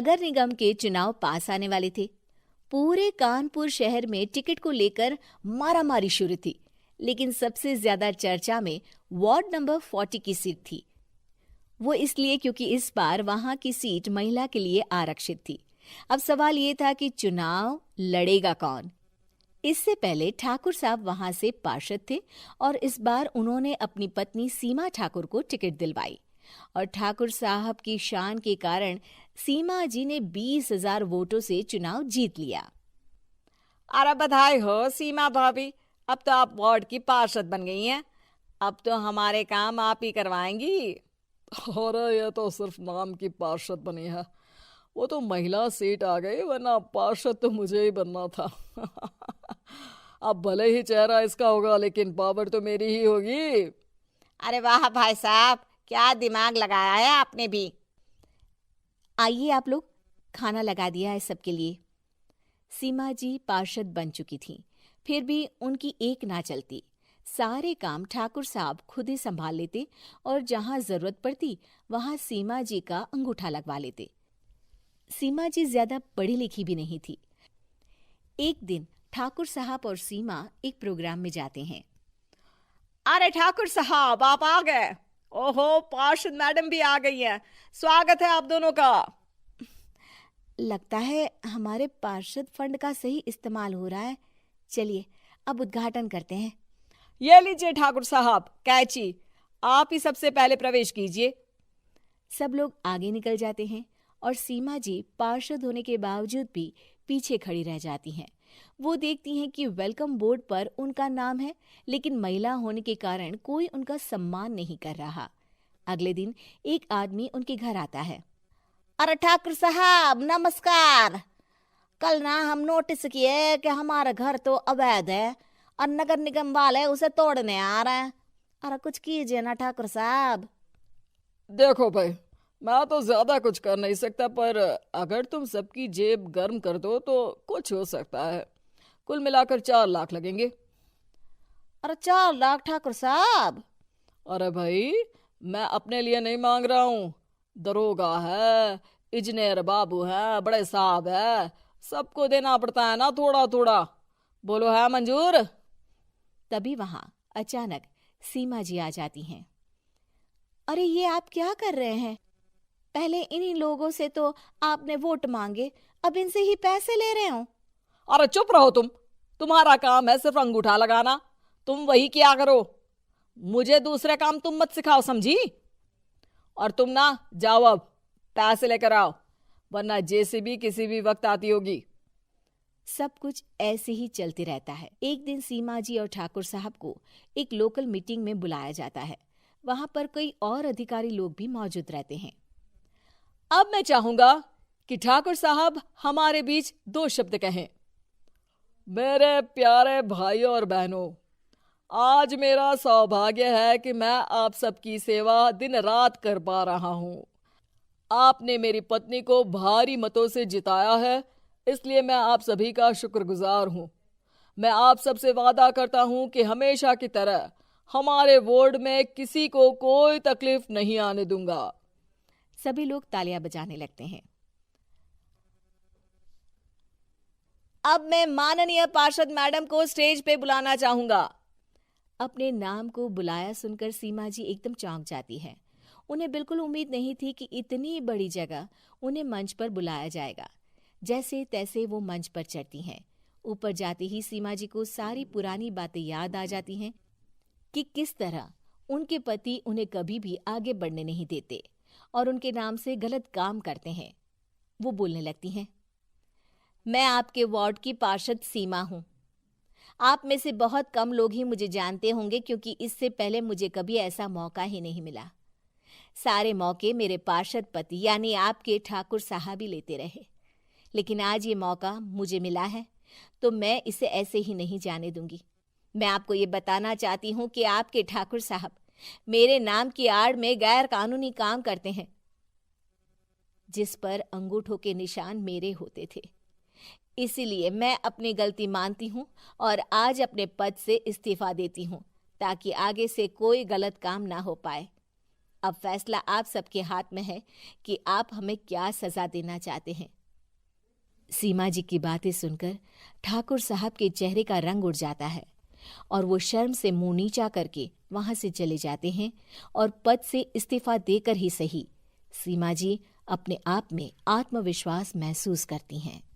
नगर निगम के चुनाव पास आने वाले थे। पूरे कानपुर शहर में टिकट को लेकर मारामारी शुरू थी, लेकिन सबसे ज्यादा चर्चा में वार्ड नंबर 40 की सीट थी। वो इसलिए क्योंकि इस बार वहां की सीट महिला के लिए आरक्षित थी। अब सवाल ये था कि चुनाव लड़ेगा कौन। इससे पहले ठाकुर साहब वहां से पार्षद थे और इस बार उन्होंने अपनी पत्नी सीमा ठाकुर को टिकट दिलवाई और ठाकुर साहब की शान के कारण सीमा जी ने 20,000 वोटों से चुनाव जीत लिया। अरे बधाई हो सीमा भाभी, अब तो आप वार्ड की पार्षद बन गई हैं। अब तो हमारे काम आप ही करवाएंगी। अरे ये तो सिर्फ नाम की पार्षद बनी है, वो तो महिला सीट आ गई, वरना पार्षद तो मुझे ही बनना था। अब भले ही चेहरा इसका होगा, लेकिन पावर तो मेरी ही होगी। अरे वाह भाई साहब, क्या दिमाग लगाया है आपने भी। आइए आप लोग, खाना लगा दिया है सबके लिए। सीमा जी पार्षद बन चुकी थीं, फिर भी उनकी एक ना चलती। सारे काम ठाकुर साहब खुद ही संभाल लेते और जहां जरूरत पड़ती वहां सीमा जी का अंगूठा लगवा लेते। सीमा जी ज्यादा पढ़ी लिखी भी नहीं थी। एक दिन ठाकुर साहब और सीमा एक प्रोग्राम में जाते हैं। अरे ठाकुर साहब, आप आ गए। ओहो, पार्षद मैडम भी आ गई हैं। स्वागत है आप दोनों का। लगता है हमारे पार्षद फंड का सही इस्तेमाल हो रहा है। चलिए अब उद्घाटन करते हैं। ये लीजिए ठाकुर साहब कैची, आप ही सबसे पहले प्रवेश कीजिए। सब लोग आगे निकल जाते हैं और सीमा जी पार्षद होने के बावजूद भी पीछे खड़ी रह जाती हैं। वो देखती हैं कि वेलकम बोर्ड पर उनका नाम है, लेकिन महिला होने के कारण कोई उनका सम्मान नहीं कर रहा। अगले दिन एक आदमी उनके घर आता है। अरे ठाकुर साहब नमस्कार। कल ना हम नोटिस किए कि हमारा घर तो अवैध है और नगर निगम वाले उसे तोड़ने आ रहे हैं। अरे कुछ कीजिए ना ठाकुर साहब। देखो भाई, मैं तो ज्यादा कुछ कर नहीं सकता, पर अगर तुम सबकी जेब गर्म कर दो तो कुछ हो सकता है। कुल मिलाकर 4 लाख लगेंगे। अरे 4 लाख ठाकुर साहब? अरे भाई, मैं अपने लिए नहीं मांग रहा हूँ। दरोगा है, इंजीनियर बाबू है, बड़े साहब है, सबको देना पड़ता है ना थोड़ा थोड़ा। बोलो है मंजूर? तभी वहां अचानक सीमा जी आ जाती हैं। अरे ये आप क्या कर रहे हैं? पहले इन्हीं लोगों से तो आपने वोट मांगे, अब इनसे ही पैसे ले रहे हो। अरे चुप रहो तुम, तुम्हारा काम है सिर्फ अंगूठा लगाना, तुम वही किया करो। मुझे दूसरे काम तुम मत सिखाओ, समझी? और तुम ना जाओ, अब पैसे लेकर आओ, वरना जेसीबी किसी भी वक्त आती होगी। सब कुछ ऐसे ही चलते रहता है। एक दिन सीमा जी और ठाकुर साहब को एक लोकल मीटिंग में बुलाया जाता है। वहां पर कई और अधिकारी लोग भी मौजूद रहते हैं। अब मैं चाहूंगा कि ठाकुर साहब हमारे बीच 2 शब्द कहें। मेरे प्यारे भाइयों और बहनों, आज मेरा सौभाग्य है कि मैं आप सबकी सेवा दिन रात कर पा रहा हूं। आपने मेरी पत्नी को भारी मतों से जिताया है, इसलिए मैं आप सभी का शुक्रगुजार हूं। मैं आप सबसे वादा करता हूं कि हमेशा की तरह हमारे वार्ड में किसी को कोई तकलीफ नहीं आने दूंगा। सभी लोग तालियां बजाने लगते हैं। अब मैं माननीय पार्षद मैडम को स्टेज पे बुलाना चाहूंगा। अपने नाम को बुलाया सुनकर सीमा जी एकदम चौंक जाती है। उन्हें बिल्कुल उम्मीद नहीं थी कि इतनी बड़ी जगह उन्हें मंच पर बुलाया जाएगा। जैसे तैसे वो मंच पर चढ़ती हैं। ऊपर जाते ही सीमा जी को सारी पुरानी बातें याद आ जाती हैं कि किस तरह उनके पति उन्हें कभी भी आगे बढ़ने नहीं देते और उनके नाम से गलत काम करते हैं। वो बोलने लगती हैं। मैं आपके वार्ड की पार्षद सीमा हूं। आप में से बहुत कम लोग ही मुझे जानते होंगे, क्योंकि इससे पहले मुझे कभी ऐसा मौका ही नहीं मिला। सारे मौके मेरे पार्षद पति यानी आपके ठाकुर साहब ही लेते रहे, लेकिन आज ये मौका मुझे मिला है तो मैं इसे ऐसे ही नहीं जाने दूंगी। मैं आपको ये बताना चाहती हूँ कि आपके ठाकुर साहब मेरे नाम की आड़ में गैर कानूनी काम करते हैं, जिस पर अंगूठों के निशान मेरे होते थे। इसीलिए मैं अपनी गलती मानती हूँ और आज अपने पद से इस्तीफा देती हूँ, ताकि आगे से कोई गलत काम ना हो पाए। अब फैसला आप सबके हाथ में है कि आप हमें क्या सजा देना चाहते हैं। सीमा जी की बातें सुनकर ठाकुर साहब के चेहरे का रंग उड़ जाता है और वो शर्म से मुंह नीचा करके वहां से चले जाते हैं और पद से इस्तीफा देकर ही सही सीमा जी अपने आप में आत्मविश्वास महसूस करती हैं।